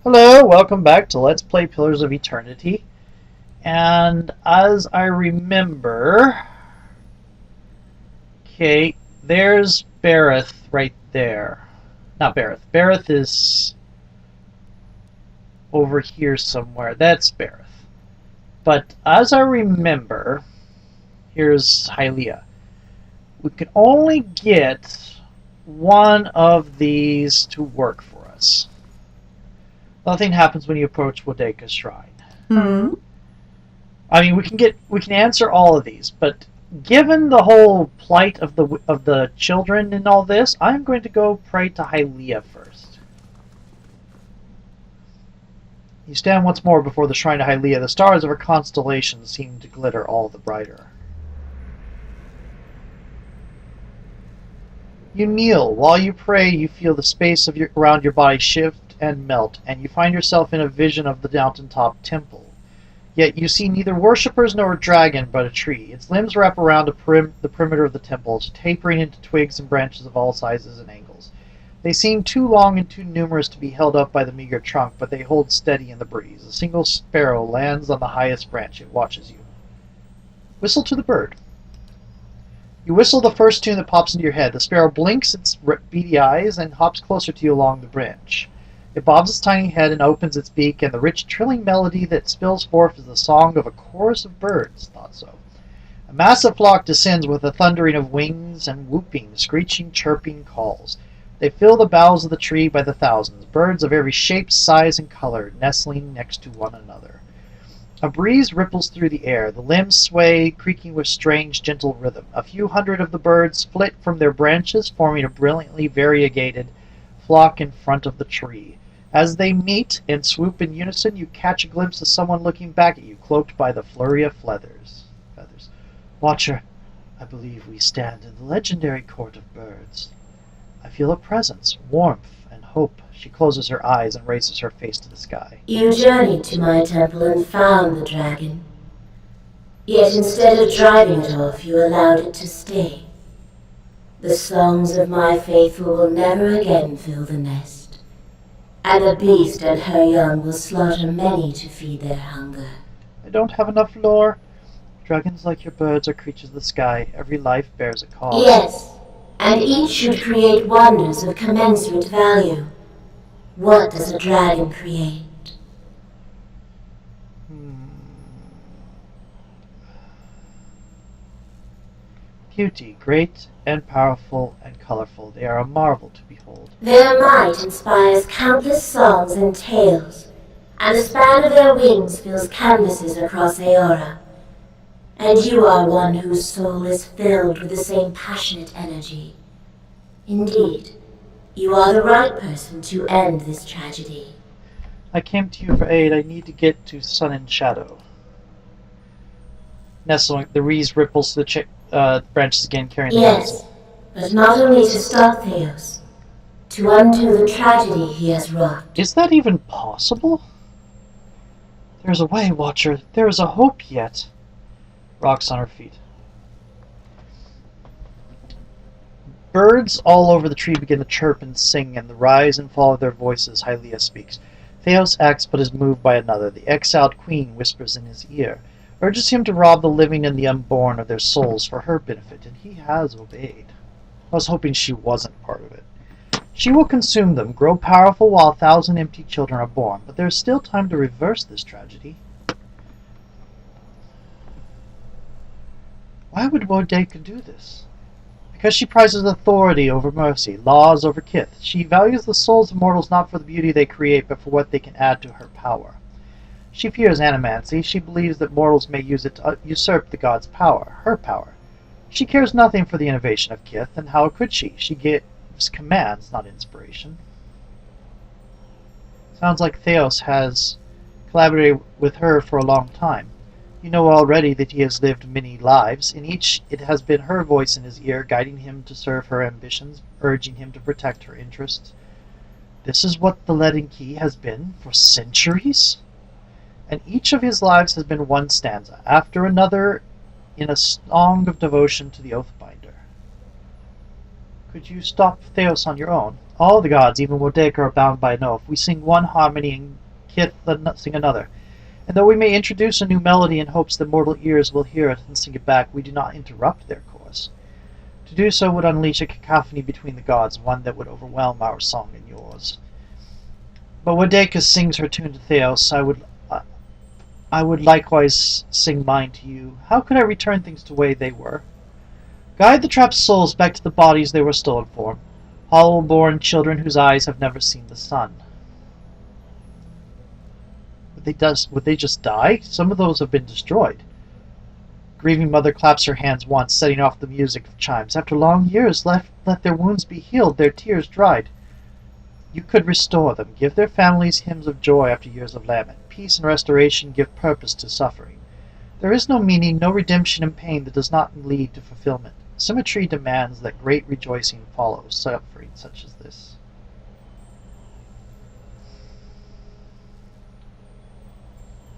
Hello, welcome back to Let's Play Pillars of Eternity. And as I remember, okay, there's Bareth right there. Not Bareth. Bareth is over here somewhere. That's Bareth. But as I remember, here's Hylea. We can only get one of these to work for us. Nothing happens when you approach Wodeka's shrine. Hmm. I mean, we can answer all of these, but given the whole plight of the children in all this, I'm going to go pray to Hylea first. You stand once more before the shrine of Hylea. The stars of her constellation seem to glitter all the brighter. You kneel. While you pray, you feel the space around your body shift and melt, and you find yourself in a vision of the mountaintop temple. Yet you see neither worshippers nor a dragon, but a tree. Its limbs wrap around the perimeter of the temple, tapering into twigs and branches of all sizes and angles. They seem too long and too numerous to be held up by the meager trunk, but they hold steady in the breeze. A single sparrow lands on the highest branch. It watches you. Whistle to the bird. You whistle the first tune that pops into your head. The sparrow blinks its beady eyes and hops closer to you along the branch. It bobs its tiny head and opens its beak, and the rich trilling melody that spills forth is the song of a chorus of birds. Thought so. A massive flock descends with a thundering of wings and whooping, screeching, chirping calls. They fill the boughs of the tree by the thousands, birds of every shape, size, and color, nestling next to one another. A breeze ripples through the air. The limbs sway, creaking with strange, gentle rhythm. A few hundred of the birds split from their branches, forming a brilliantly variegated flock in front of the tree. As they meet and swoop in unison, you catch a glimpse of someone looking back at you, cloaked by the flurry of feathers. Watcher, I believe we stand in the legendary court of birds. I feel a presence, warmth, and hope. She closes her eyes and raises her face to the sky. You journeyed to my temple and found the dragon. Yet instead of driving it off, you allowed it to stay. The songs of my faithful will never again fill the nest. And the beast and her young will slaughter many to feed their hunger. I don't have enough lore. Dragons, like your birds, are creatures of the sky. Every life bears a cause. Yes, and each should create wonders of commensurate value. What does a dragon create? Beauty, great and powerful and colorful, they are a marvel to behold. Their might inspires countless songs and tales, and the span of their wings fills canvases across Aora. And you are one whose soul is filled with the same passionate energy. Indeed, you are the right person to end this tragedy. I came to you for aid. I need to get to Sun and Shadow. Nestling, the breeze ripples the branches again, carrying the Yes, but not only to stop Theos, to undo the tragedy he has wrought. Is that even possible? There is a way, Watcher. There is a hope yet. Rocks on her feet. Birds all over the tree begin to chirp and sing, and the rise and fall of their voices. Hylea speaks. Theos acts but is moved by another. The exiled queen whispers in his ear, urges him to rob the living and the unborn of their souls for her benefit, and he has obeyed. I was hoping she wasn't part of it. She will consume them, grow powerful while 1,000 empty children are born, but there is still time to reverse this tragedy. Why would Wodeka do this? Because she prizes authority over mercy, laws over kith. She values the souls of mortals not for the beauty they create, but for what they can add to her power. She fears animancy. She believes that mortals may use it to usurp the god's power, her power. She cares nothing for the innovation of kith, and how could she? She gives commands, not inspiration. Sounds like Theos has collaborated with her for a long time. You know already that he has lived many lives. In each, it has been her voice in his ear, guiding him to serve her ambitions, urging him to protect her interests. This is what the leaden key has been for centuries? And each of his lives has been one stanza, after another, in a song of devotion to the Oathbinder. Could you stop Theos on your own? All the gods, even Wodeka, are bound by an oath. We sing one harmony and Kith sing another. And though we may introduce a new melody in hopes that mortal ears will hear it and sing it back, we do not interrupt their course. To do so would unleash a cacophony between the gods, one that would overwhelm our song and yours. But Wodeka sings her tune to Theos. I would likewise sing mine to you. How could I return things to the way they were? Guide the trapped souls back to the bodies they were stolen for, hollow-born children whose eyes have never seen the sun. Would they just die? Some of those have been destroyed. Grieving mother claps her hands once, setting off the music of chimes. After long years, let their wounds be healed, their tears dried. You could restore them, give their families hymns of joy after years of lament. Peace and restoration give purpose to suffering. There is no meaning, no redemption in pain that does not lead to fulfillment. Symmetry demands that great rejoicing follow suffering such as this.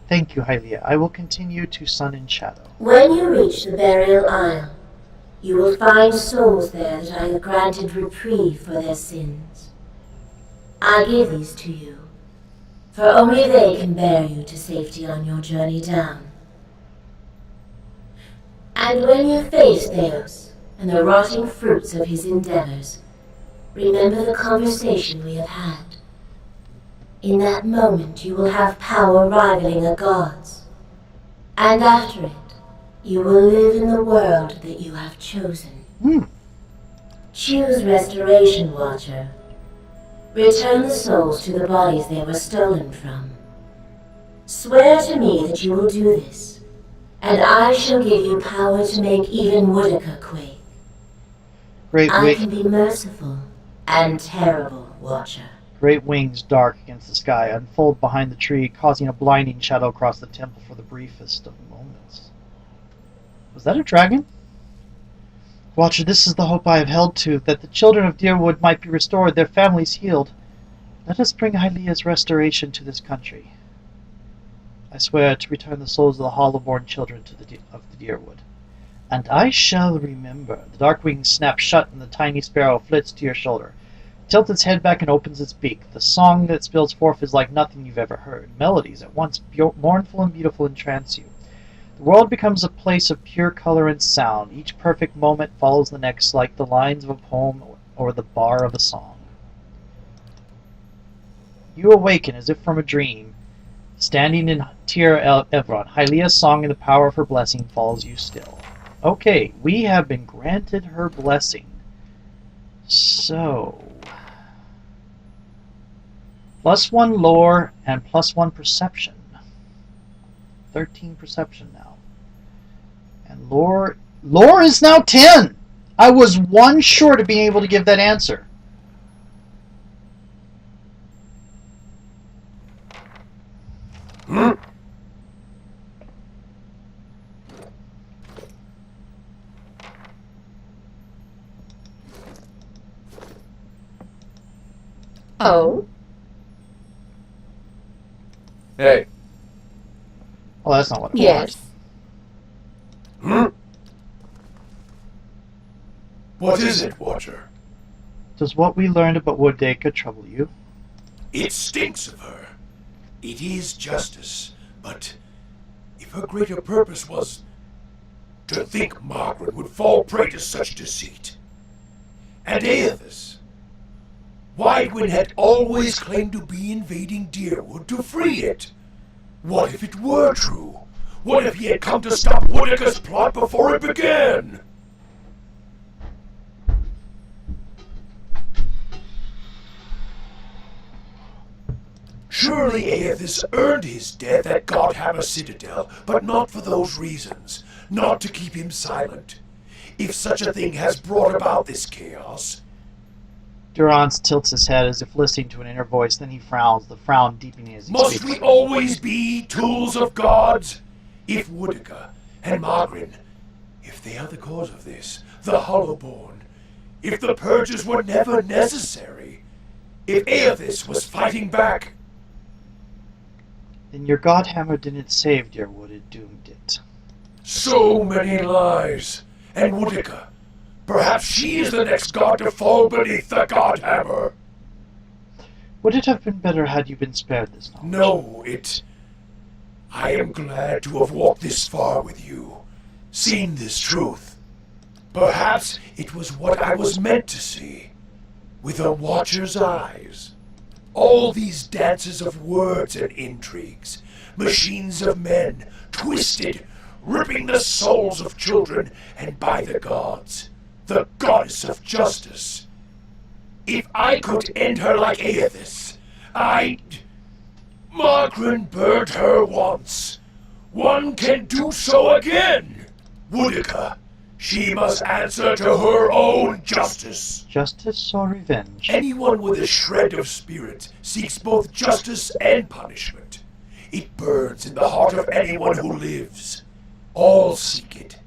Thank you, Hylea. I will continue to Sun and Shadow. When you reach the burial isle, you will find souls there that I have granted reprieve for their sins. I give these to you, for only they can bear you to safety on your journey down. And when you face Theos and the rotting fruits of his endeavors, remember the conversation we have had. In that moment you will have power rivaling a god's, and after it, you will live in the world that you have chosen. Choose Restoration, Watcher. Return the souls to the bodies they were stolen from. Swear to me that you will do this, and I shall give you power to make even Wodeka quake. I can be merciful and terrible, Watcher. Great wings dark against the sky unfold behind the tree, causing a blinding shadow across the temple for the briefest of moments. Was that a dragon? Watcher, this is the hope I have held to, that the children of Deerwood might be restored, their families healed. Let us bring Hylea's restoration to this country. I swear to return the souls of the hollow-born children of the Deerwood. And I shall remember. The dark wings snap shut and the tiny sparrow flits to your shoulder. Tilts its head back and opens its beak. The song that spills forth is like nothing you've ever heard. Melodies at once mournful and beautiful entrance you. The world becomes a place of pure color and sound. Each perfect moment follows the next like the lines of a poem or the bar of a song. You awaken as if from a dream. Standing in Tir Evron, Hylea's song and the power of her blessing follows you still. Okay, we have been granted her blessing. So... +1 lore and +1 perception. 13 perception now. And lore is now 10! I was one short of being able to give that answer. Oh? Hey. Well, that's not what it Yes. What is it, Watcher? Does what we learned about Wodeka trouble you? It stinks of her. It is justice, but if her greater purpose was to think Margaret would fall prey to such deceit. And Exiezl, Widewin had always claimed to be invading Deerwood to free it. What if it were true? What if he had come to stop Wodeka's plot before it began? Surely Exiezl earned his death at Godhammer Citadel, but not for those reasons. Not to keep him silent. If such a thing has brought about this chaos... Durance tilts his head as if listening to an inner voice, then he frowns, the frown deepening as he Must speaks. we always be tools of gods? If Wodeka and Margaret, if they are the cause of this, the Hollowborn, if the purges were never necessary, if Exiezl was fighting back... Then your Godhammer didn't save Deerwood, it doomed it. So many lies. And Wodeka, perhaps she is the next god to fall beneath the Godhammer. Would it have been better had you been spared this knowledge? No, I am glad to have walked this far with you, seen this truth. Perhaps it was what I was meant to see, with a watcher's eyes. All these dances of words and intrigues, machines of men, twisted, ripping the souls of children, and by the gods, the goddess of justice. If I could end her like Exiezl, Margaret burned her once. One can do so again. Woodica, she must answer to her own justice. Justice or revenge? Anyone with a shred of spirit seeks both justice and punishment. It burns in the heart of anyone who lives. All seek it.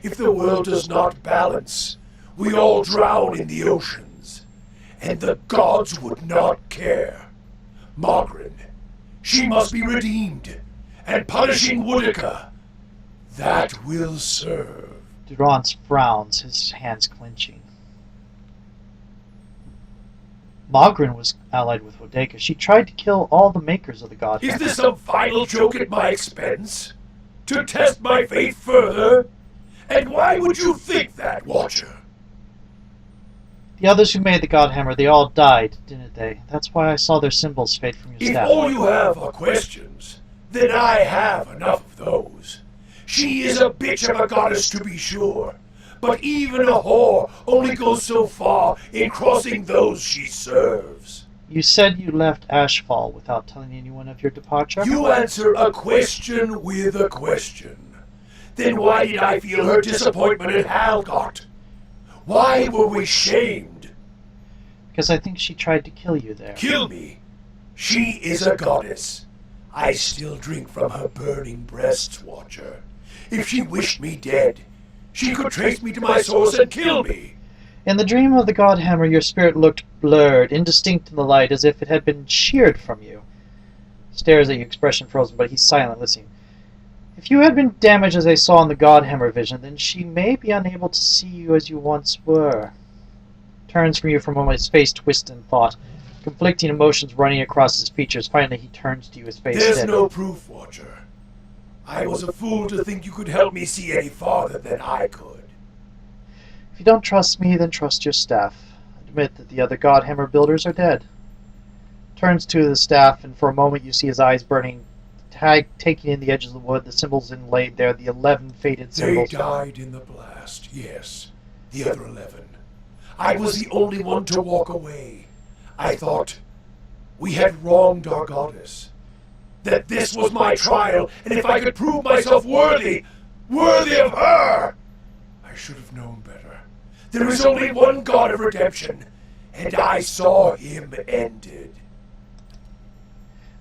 If the world does not balance, we all drown in the oceans. And the gods would not care. Margaret, she must be redeemed, and punishing Woodica, that will serve. Durance frowns, his hands clenching. Magrin was allied with Woodica. She tried to kill all the makers of the god. Is this some final joke at my expense? To test my faith further? And why would you think that, Watcher? The others who made the god hammer, they all died, didn't they? That's why I saw their symbols fade from your If staff. all you have are questions, then I have enough of those. She is a bitch of a goddess, to be sure, but even a whore only goes so far in crossing those she serves. You said you left Ashfall without telling anyone of your departure? You answer a question with a question. Then why did I feel her disappointment at Halgott? Why were we shamed? Because I think she tried to kill you there. Kill me? She is a goddess. I still drink from her burning breasts, Watcher. If she wished me dead, she could trace me to my source and kill me. In the dream of the god hammer, your spirit looked blurred, indistinct in the light, as if it had been sheared from you. Stares at you, expression frozen, but he's silent, listening. If you had been damaged as I saw in the god hammer vision, then she may be unable to see you as you once were. Turns from you for a moment, his face twists in thought, conflicting emotions running across his features. Finally, he turns to you, his face There's steady. no proof, Watcher. I was a fool to think you could help me see any farther than I could. If you don't trust me, then trust your staff. Admit that the other god hammer builders are dead. Turns to the staff, and for a moment you see his eyes burning, taking in the edges of the wood, the symbols inlaid there, the 11 faded They symbols. died in the blast, yes. The other 11. I was the only one to walk away. I thought we had wronged our goddess. That this was my trial, and if I could prove myself worthy of her, I should have known better. There is only one God of redemption, and I saw him ended.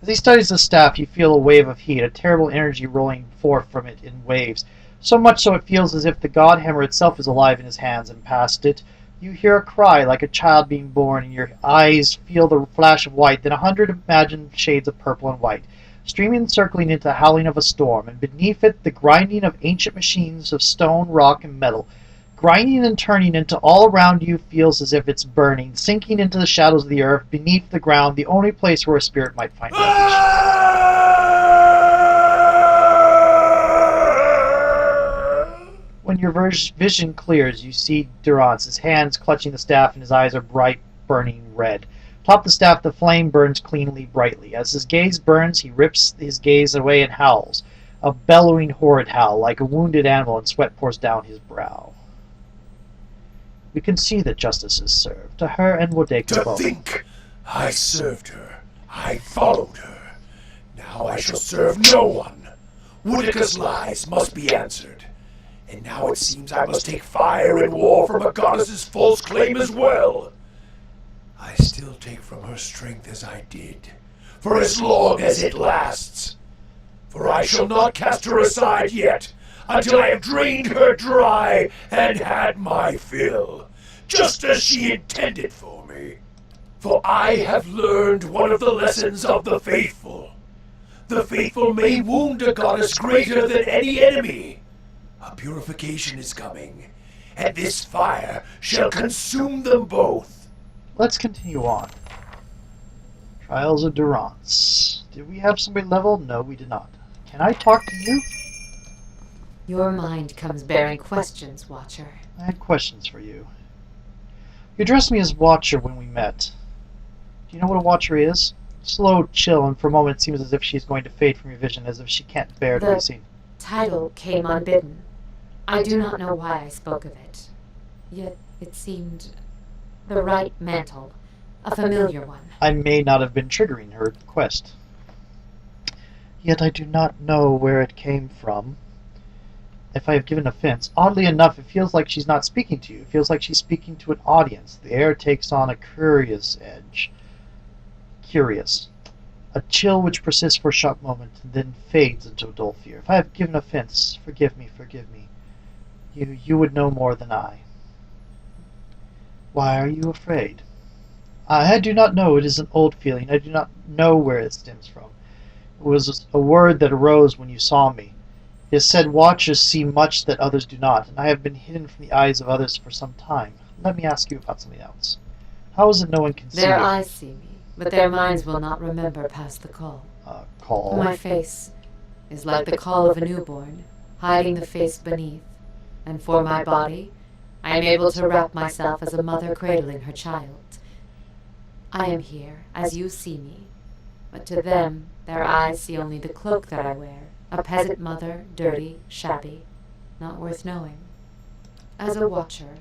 As he studies the staff, you feel a wave of heat, a terrible energy rolling forth from it in waves. So much so it feels as if the god hammer itself is alive in his hands, and past it you hear a cry like a child being born, and your eyes feel the flash of white, then 100 imagined shades of purple and white, streaming and circling into the howling of a storm, and beneath it the grinding of ancient machines of stone, rock, and metal. Grinding and turning into all around you feels as if it's burning, sinking into the shadows of the earth, beneath the ground, the only place where a spirit might find refuge. When your vision clears, you see Durance, his hands clutching the staff, and his eyes are bright, burning red. Atop the staff, the flame burns cleanly, brightly. As his gaze burns, he rips his gaze away and howls. A bellowing, horrid howl, like a wounded animal, and sweat pours down his brow. We can see that justice is served, to her and Woodica To both. think I served her, I followed her. Now I shall serve no one. Woodica's lies must be answered. And now it seems I must take fire and war from a goddess's false claim as well. I still take from her strength as I did, for as long as it lasts. For I shall not cast her aside yet, until I have drained her dry and had my fill, just as she intended for me. For I have learned one of the lessons of the faithful. The faithful may wound a goddess greater than any enemy. A purification is coming, and this fire shall consume them both. Let's continue on. Trials of Durance. Did we have somebody level? No, we did not. Can I talk to you? Your mind comes bearing questions, Watcher. I had questions for you. You addressed me as Watcher when we met. Do you know what a Watcher is? Slow, chill, and for a moment it seems as if she's going to fade from your vision, as if she can't bear to be seen. Title came unbidden. I do not know why I spoke of it. Yet it seemed the right mantle, a familiar one. I may not have been triggering her quest. Yet I do not know where it came from. If I have given offense, oddly enough, it feels like she's not speaking to you. It feels like she's speaking to an audience. The air takes on a curious edge. Curious. A chill which persists for a short moment and then fades into a dull fear. If I have given offense, forgive me, forgive me. You would know more than I. Why are you afraid? I do not know. It is an old feeling. I do not know where it stems from. It was a word that arose when you saw me. It is said watchers see much that others do not, and I have been hidden from the eyes of others for some time. Let me ask you about something else. How is it no one can see you? Their eyes see me, but their minds will not remember past the call. Call? My face is like the call of a newborn, hiding the face beneath. And for my body, I am able to wrap myself as a mother cradling her child. I am here, as you see me, but to them, their eyes see only the cloak that I wear, a peasant mother, dirty, shabby, not worth knowing. As a watcher,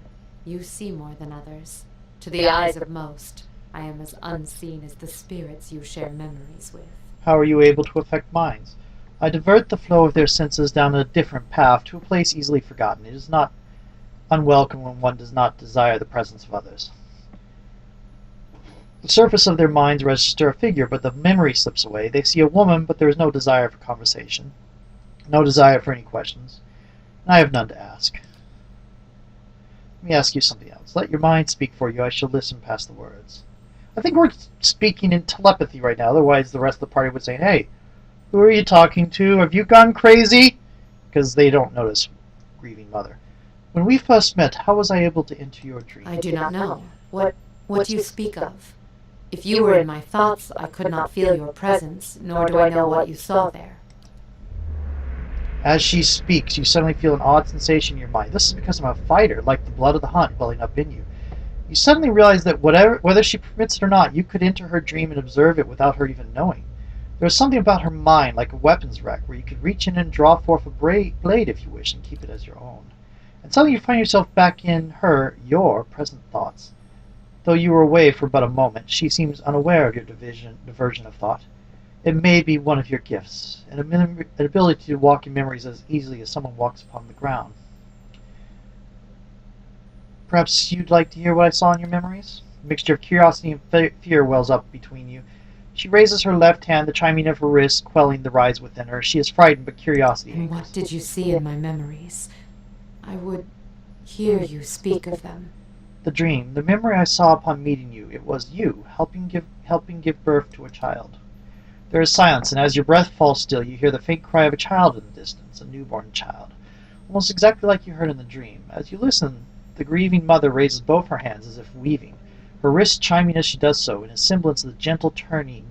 you see more than others. To the eyes of most, I am as unseen as the spirits you share memories with. How are you able to affect minds? I divert the flow of their senses down a different path, to a place easily forgotten. It is not unwelcome when one does not desire the presence of others. The surface of their minds register a figure, but the memory slips away. They see a woman, but there is no desire for conversation, no desire for any questions, and I have none to ask. Let me ask you something else. Let your mind speak for you. I shall listen past the words. I think we're speaking in telepathy right now, otherwise the rest of the party would say, hey, who are you talking to? Have you gone crazy? Because they don't notice grieving mother. When we first met, how was I able to enter your dream? I do not know. What do you speak of? If you were in my thoughts, I could not feel your presence, nor do I know what you saw there. As she speaks, you suddenly feel an odd sensation in your mind. This is because I'm a fighter, like the blood of the hunt welling up in you. You suddenly realize that whether she permits it or not, you could enter her dream and observe it without her even knowing. There is something about her mind, like a weapons rack, where you could reach in and draw forth a blade if you wish, and keep it as your own. And suddenly you find yourself back in your present thoughts. Though you were away for but a moment, she seems unaware of your diversion of thought. It may be one of your gifts, an ability to walk in memories as easily as someone walks upon the ground. Perhaps you'd like to hear what I saw in your memories? A mixture of curiosity and fear wells up between you. She raises her left hand, the chiming of her wrist quelling the rise within her. She is frightened, but curiosity And what did you see in my memories? I would hear you speak of them. The dream, the memory I saw upon meeting you, it was you, helping give birth to a child. There is silence, and as your breath falls still, you hear the faint cry of a child in the distance, a newborn child, almost exactly like you heard in the dream. As you listen, the grieving mother raises both her hands as if weaving, her wrist chiming as she does so, in a semblance of the gentle turning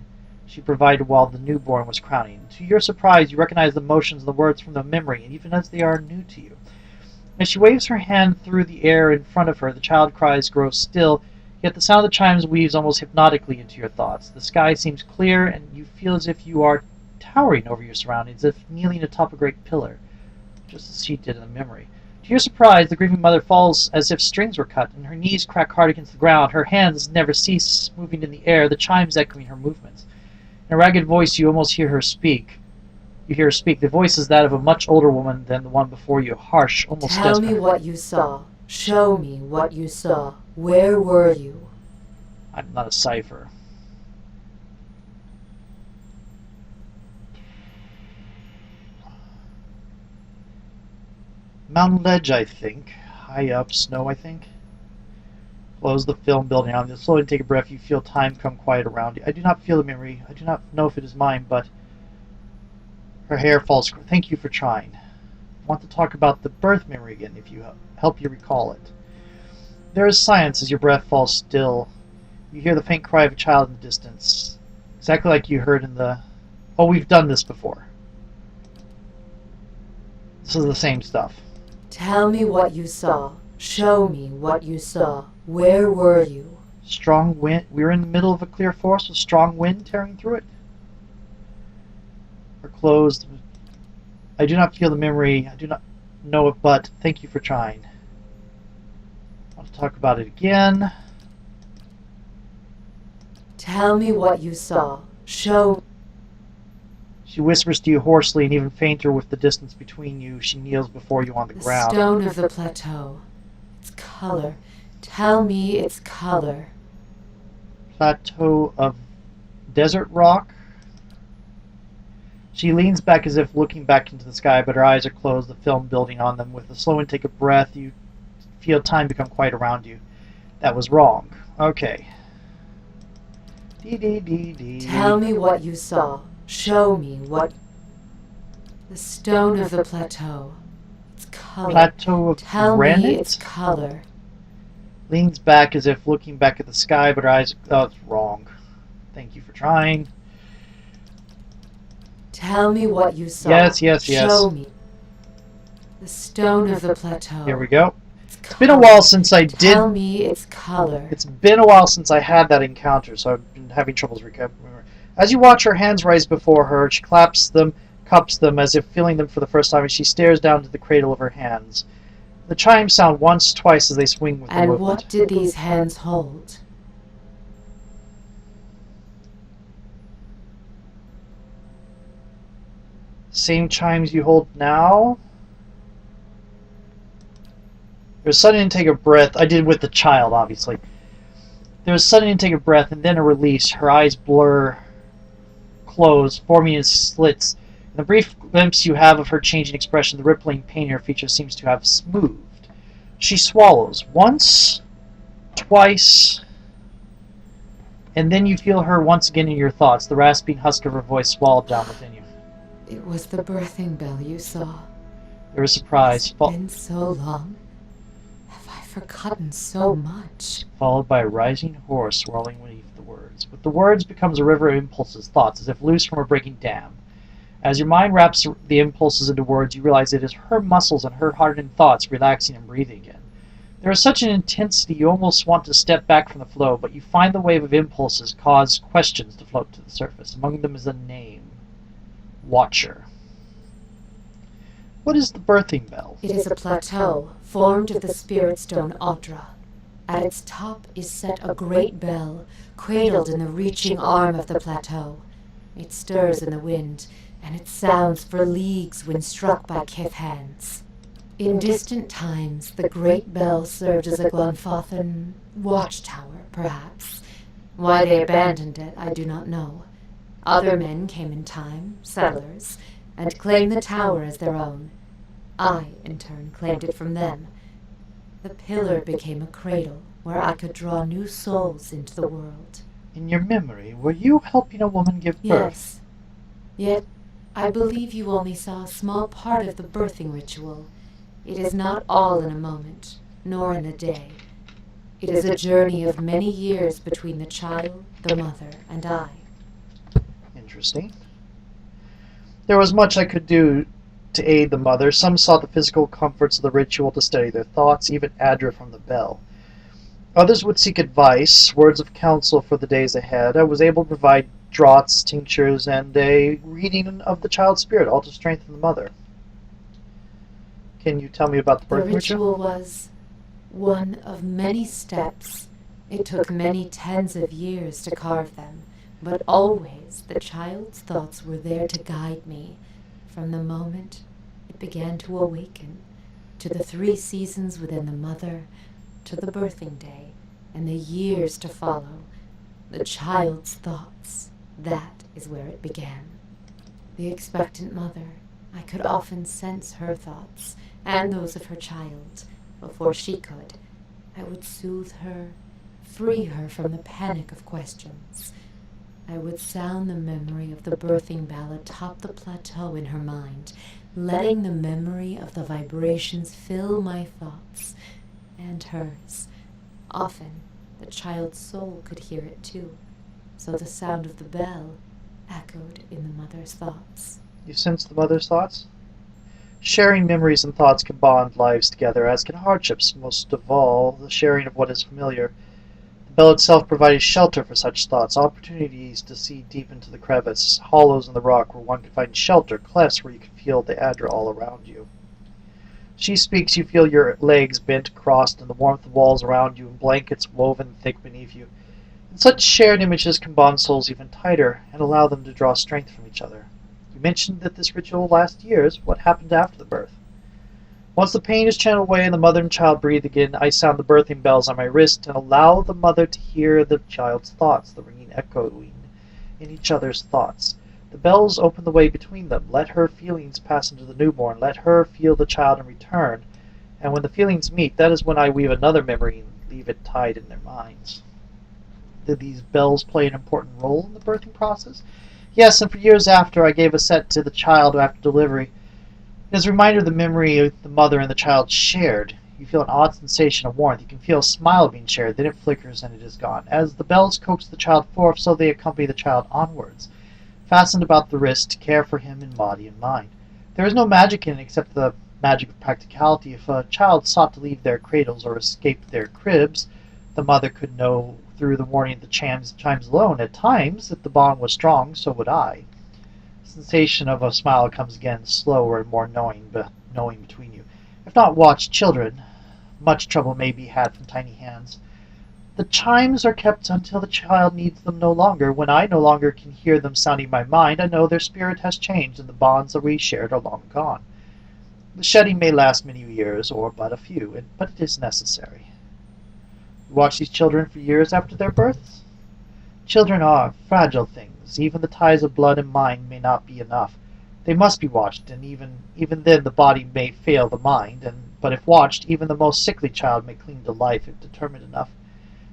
she provided while the newborn was crowning. To your surprise, you recognize the motions and the words from the memory, and even as they are new to you. As she waves her hand through the air in front of her, the child cries grow still, yet the sound of the chimes weaves almost hypnotically into your thoughts. The sky seems clear, and you feel as if you are towering over your surroundings, as if kneeling atop a great pillar, just as she did in the memory. To your surprise, the grieving mother falls as if strings were cut, and her knees crack hard against the ground. Her hands never cease moving in the air, the chimes echoing her movements. In a ragged voice, you almost hear her speak. You hear her speak. The voice is that of a much older woman than the one before you, harsh, almost Tell desperate. me what you saw. Show me what you saw. Where were you? I'm not a cipher. Mountain ledge, I think. High up, snow, I think. Close the film building on you. Slowly take a breath. You feel time come quiet around you. I do not feel the memory. I do not know if it is mine, but her hair falls. Thank you for trying. I want to talk about the birth memory again, if you help you recall it. There is silence as your breath falls still. You hear the faint cry of a child in the distance. Exactly like you heard in the... Oh, we've done this before. This is the same stuff. Tell me what you saw. Show me what you saw. Where were you? Strong wind. We were in the middle of a clear forest with strong wind tearing through it. Her closed. I do not feel the memory. I do not know it, but thank you for trying. I want to talk about it again. Tell me what you saw. Show. She whispers to you hoarsely, and even fainter with the distance between you. She kneels before you on the ground. The stone of the plateau. Its color. Tell me its color. Plateau of desert rock. She leans back as if looking back into the sky, but her eyes are closed, the film building on them. With a slow intake of breath, you feel time become quiet around you. That was wrong. Okay. Tell me what you saw. Show me what... The stone of the plateau. Its color. Plateau of Tell granite? me its color. Leans back as if looking back at the sky, but her eyes... Oh, it's wrong. Thank you for trying. Tell me what you saw. Yes. Show me. The stone of the plateau. Here we go. Its It's been a while since I did... Tell me its color. It's been a while since I had that encounter, so I've been having troubles remembering. As you watch her hands rise before her, she claps them, cups them, as if feeling them for the first time, and she stares down to the cradle of her hands. The chimes sound once, twice as they swing with the And movement. what did these hands hold? Same chimes you hold now? There's a sudden intake of breath. I did with the child, obviously. There's a sudden intake of breath, and then a release. Her eyes blur, close, forming in slits. In the brief glimpse you have of her changing expression, the rippling pain in her features seems to have smoothed. She swallows once, twice, and then you feel her once again in your thoughts, the rasping husk of her voice swallowed down within you. It was the birthing bell you saw. There is surprise, It's been so long. Have I forgotten so much? followed by a rising horror swirling beneath the words. With the words becomes a river of impulses, thoughts, as if loose from a breaking dam. As your mind wraps the impulses into words, you realize it is her muscles and her hardened thoughts relaxing and breathing again. There is such an intensity you almost want to step back from the flow, but you find the wave of impulses cause questions to float to the surface. Among them is a name. Watcher. What is the birthing bell? It is a plateau formed of the spirit stone Audra. At its top is set a great bell, cradled in the reaching arm of the plateau. It stirs in the wind, and it sounds for leagues when struck by kith hands. In distant times, the great bell served as a Glenfathan watchtower, perhaps. Why they abandoned it, I do not know. Other men came in time, settlers, and claimed the tower as their own. I, in turn, claimed it from them. The pillar became a cradle where I could draw new souls into the world. In your memory, were you helping a woman give birth? Yes. Yet, I believe you only saw a small part of the birthing ritual. It is not all in a moment, nor in a day. It is a journey of many years between the child, the mother, and I. Interesting. There was much I could do to aid the mother. Some sought the physical comforts of the ritual to steady their thoughts, even Adra from the bell. Others would seek advice, words of counsel for the days ahead. I was able to provide draughts, tinctures, and a reading of the child's spirit, all to strengthen the mother. Can you tell me about the birth The ritual was one of many steps. It took many tens of years to carve them, but always the child's thoughts were there to guide me, from the moment it began to awaken, to the 3 seasons within the mother, to the birthing day, and the years to follow. The child's thoughts, that is where it began. The expectant mother, I could often sense her thoughts, and those of her child, before she could. I would soothe her, free her from the panic of questions. I would sound the memory of the birthing bell atop the plateau in her mind, letting the memory of the vibrations fill my thoughts and hers. Often, the child's soul could hear it too. so the sound of the bell echoed in the mother's thoughts. You sense the mother's thoughts? Sharing memories and thoughts can bond lives together, as can hardships, most of all the sharing of what is familiar. The bell itself provided shelter for such thoughts, opportunities to see deep into the crevice, hollows in the rock where one could find shelter, clefts where you could feel the Adra all around you. She speaks, you feel your legs bent, crossed, and the warmth of walls around you, and blankets woven thick beneath you. And such shared images can bond souls even tighter, and allow them to draw strength from each other. You mentioned that this ritual lasts years. What happened after the birth? Once the pain is channeled away and the mother and child breathe again, I sound the birthing bells on my wrist and allow the mother to hear the child's thoughts, the ringing echoing in each other's thoughts. The bells open the way between them. Let her feelings pass into the newborn. Let her feel the child in return. And when the feelings meet, that is when I weave another memory and leave it tied in their minds. Did these bells play an important role in the birthing process? Yes, and for years after, I gave a set to the child after delivery. It is a reminder of the memory of the mother and the child shared. You feel an odd sensation of warmth. You can feel a smile being shared, then it flickers and it is gone. As the bells coax the child forth, so they accompany the child onwards, fastened about the wrist to care for him in body and mind. There is no magic in it except the magic of practicality. If a child sought to leave their cradles or escape their cribs, the mother could know through the warning of the chimes alone. At times, if the bond was strong, so would I. The sensation of a smile comes again, slower and more knowing between you. If not watched children, much trouble may be had from tiny hands. The chimes are kept until the child needs them no longer. When I no longer can hear them sounding in my mind, I know their spirit has changed and the bonds that we shared are long gone. The shedding may last many years, or but a few, but it is necessary. You watch these children for years after their births? Children are fragile things. Even the ties of blood and mind may not be enough. They must be watched, and even then the body may fail the mind, but if watched, even the most sickly child may cling to life if determined enough.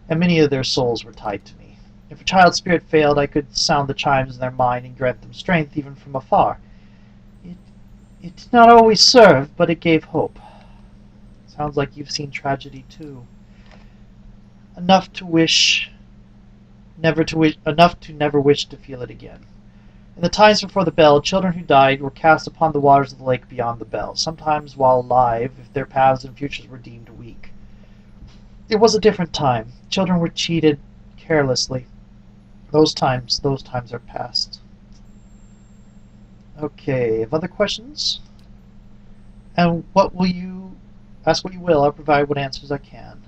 And many of their souls were tied to me. If a child's spirit failed, I could sound the chimes in their mind and grant them strength even from afar. It did not always serve, but it gave hope. Sounds like you've seen tragedy too. Enough to never wish to feel it again. In the times before the bell, children who died were cast upon the waters of the lake beyond the bell, sometimes while alive, if their paths and futures were deemed weak. It was a different time. Children were cheated carelessly. Those times are past. Okay, have other questions? And ask what you will, I'll provide what answers I can.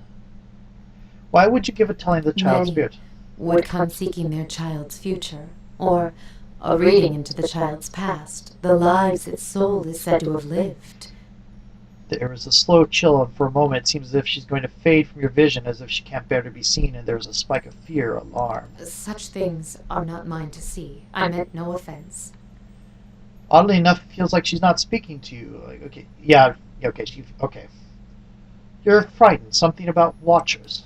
Why would you give a telling of the child's spirit? Would come seeking their child's future, or a reading into the child's past, the lives its soul is said to have lived. There is a slow chill, and for a moment it seems as if she's going to fade from your vision, as if she can't bear to be seen, and there is a spike of fear or alarm. Such things are not mine to see. I meant no offense. Oddly enough, it feels like she's not speaking to you. Okay. You're frightened. Something about watchers.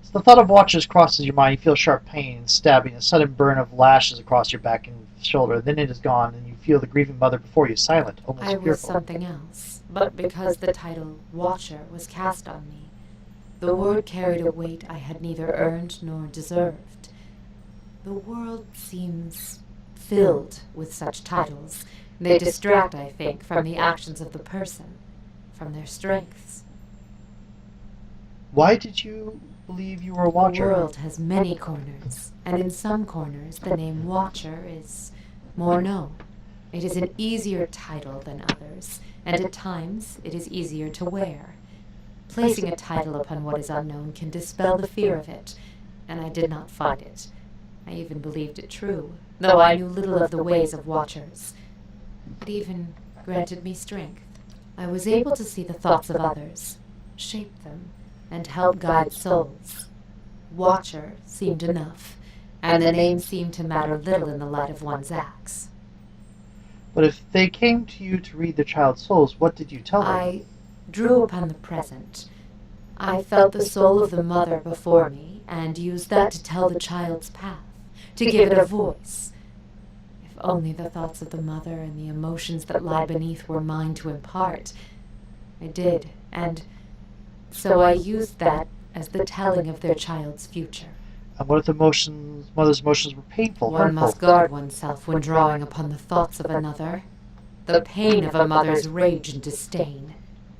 So the thought of watchers crosses your mind. You feel sharp pain and stabbing, a sudden burn of lashes across your back and shoulder. Then it is gone, and you feel the grieving mother before you, silent, almost fearful. I was something else, but because the title Watcher was cast on me, the word carried a weight I had neither earned nor deserved. The world seems filled with such titles. They distract, I think, from the actions of the person, from their strengths. Why did you believe you were a watcher? The world has many corners, and in some corners the name Watcher is more known. It is an easier title than others, and at times it is easier to wear. Placing a title upon what is unknown can dispel the fear of it, and I did not find it. I even believed it true, though I knew little of the ways of watchers. It even granted me strength. I was able to see the thoughts of others, shape them, and help guide souls. Watcher seemed enough, and the name seemed to matter little in the light of one's acts. But if they came to you to read their child's souls, what did you tell them? I drew upon the present. I felt the soul of the mother before me, and used that to tell the child's path, to give it a voice. If only the thoughts of the mother and the emotions that lie beneath were mine to impart. I did, and so I used that as the telling of their child's future. And what if the mother's emotions were painful, One hurtful? must guard oneself when drawing upon the thoughts of another. The pain of a mother's rage and disdain.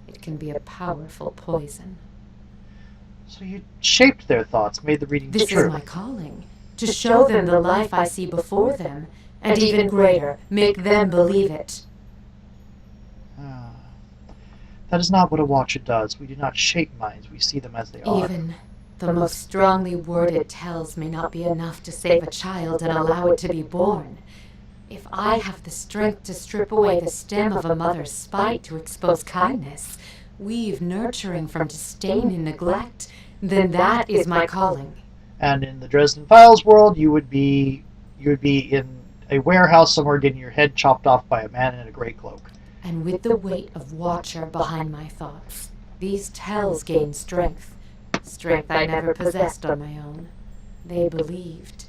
It can be a powerful poison. So you shaped their thoughts, made the readings This true. is my calling, to show them the life I see before them, and even greater, make them believe it. Ah. That is not what a watcher does. We do not shape minds, we see them as they are. Even the most strongly worded tells may not be enough to save a child and allow it to be born. If I have the strength to strip away the stem of a mother's spite to expose kindness, weave nurturing from disdain and neglect, then that is my calling. And in the Dresden Files world, you would be in a warehouse somewhere getting your head chopped off by a man in a gray cloak. And with the weight of Watcher behind my thoughts, these tells gain strength. Strength I never possessed on my own. They believed.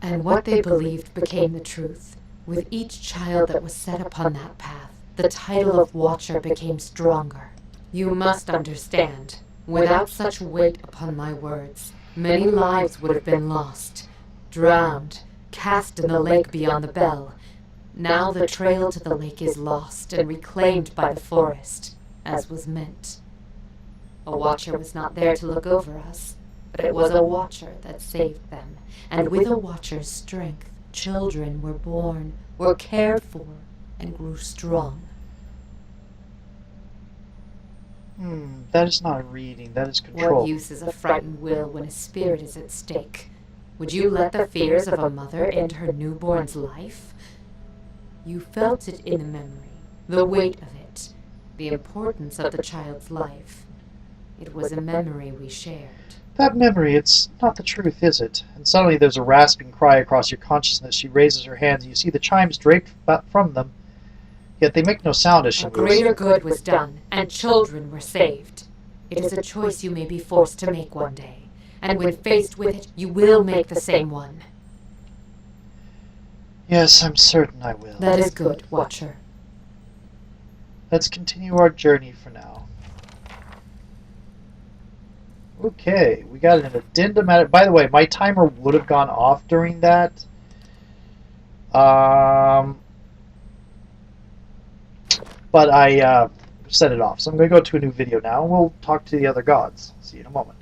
And what they believed became the truth. With each child that was set upon that path, the title of Watcher became stronger. You must understand, without such weight upon my words, many lives would have been lost, drowned, cast in the lake beyond the bell. Now the trail to the lake is lost and reclaimed by the forest, as was meant. A watcher was not there to look over us, but it was a watcher that saved them, and with a watcher's strength, children were born, were cared for, and grew strong. That is not reading, that is control. What use is a frightened will when a spirit is at stake? Would you let the fears of a mother end her newborn's life? You felt it in the memory, the weight of it, the importance of the child's life. It was a memory we shared. That memory, it's not the truth, is it? And suddenly there's a rasping cry across your consciousness. She raises her hands, and you see the chimes draped from them, yet they make no sound as she A moves. greater good was done, and children were saved. It is a choice you may be forced to make one day, and when faced with it, you will make the same one. Yes, I'm certain I will. That is good, Watcher. Let's continue our journey for now. Okay, we got an addendum at it. By the way, my timer would have gone off during that. But I set it off. So I'm going to go to a new video now, and we'll talk to the other gods. See you in a moment.